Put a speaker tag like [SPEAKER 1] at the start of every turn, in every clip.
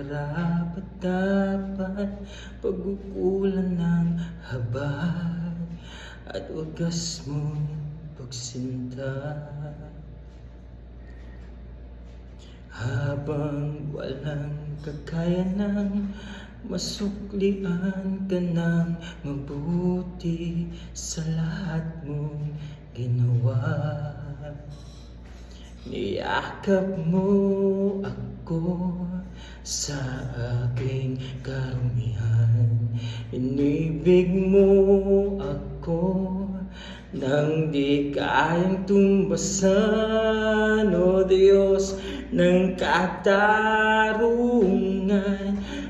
[SPEAKER 1] karapat-dapat, pagkukulan ng habag at wagas mong pagsinta. Habang walang kakayanang masuklian ka ng mabuti sa lahat mong ginawa. Niyakap mo ako sa aking karumihan, inibig mo ako nang di kayang tumbasan. O Diyos ng katarungan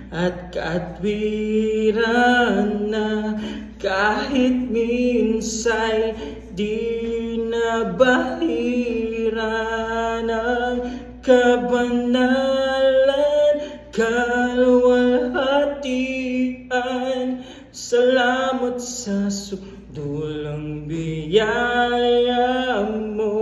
[SPEAKER 1] at katwiran, na kahit minsa'y di nabahira ng kabanalan, kaluwalhatian. Salamat sa sukdulang biyaya mo,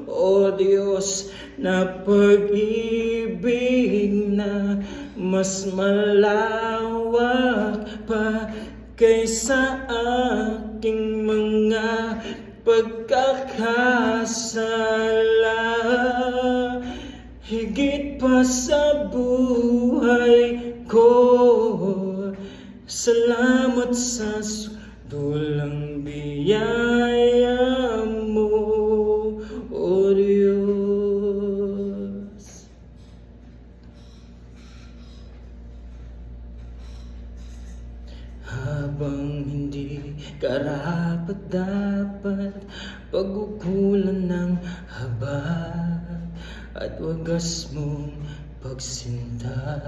[SPEAKER 1] O Diyos, na pag-ibig na mas malawak pa kaysa aking mga pagkakasala. Higit pa sa buhay ko, salamat sa sukdulang biyaya mo, O Diyos. Habang hindi karapat-dapat, pagkukulan ng habag at wagas mong pagsinta.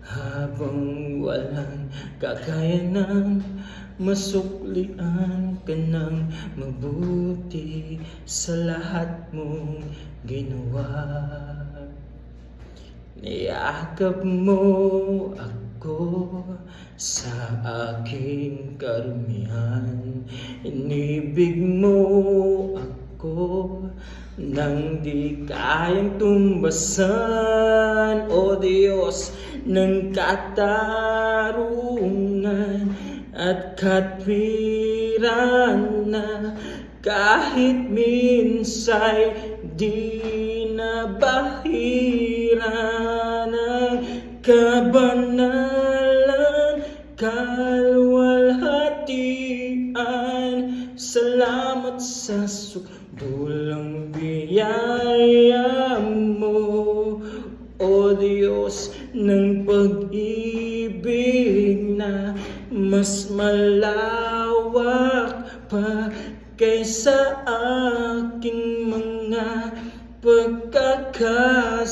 [SPEAKER 1] Habang walang kakayanang masuklian ka ng mabuti sa lahat mong ginawa. Niyakap mo ako sa aking karumihan, inibig mo ako nang di kayang tumbasan. O Diyos ng katarungan at katwiran, na kahit minsa'y di nabahira ng kabanalan, kaluwalhatian. Salamat sa sukdulang biyaya mo, O Diyos ng pag-ibig na mas malawak pa kaysa aking mga pagkakasala.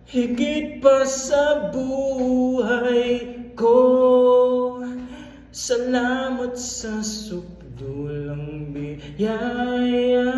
[SPEAKER 1] Higit pa sa buhay ko, salamat sa sukdulang biyaya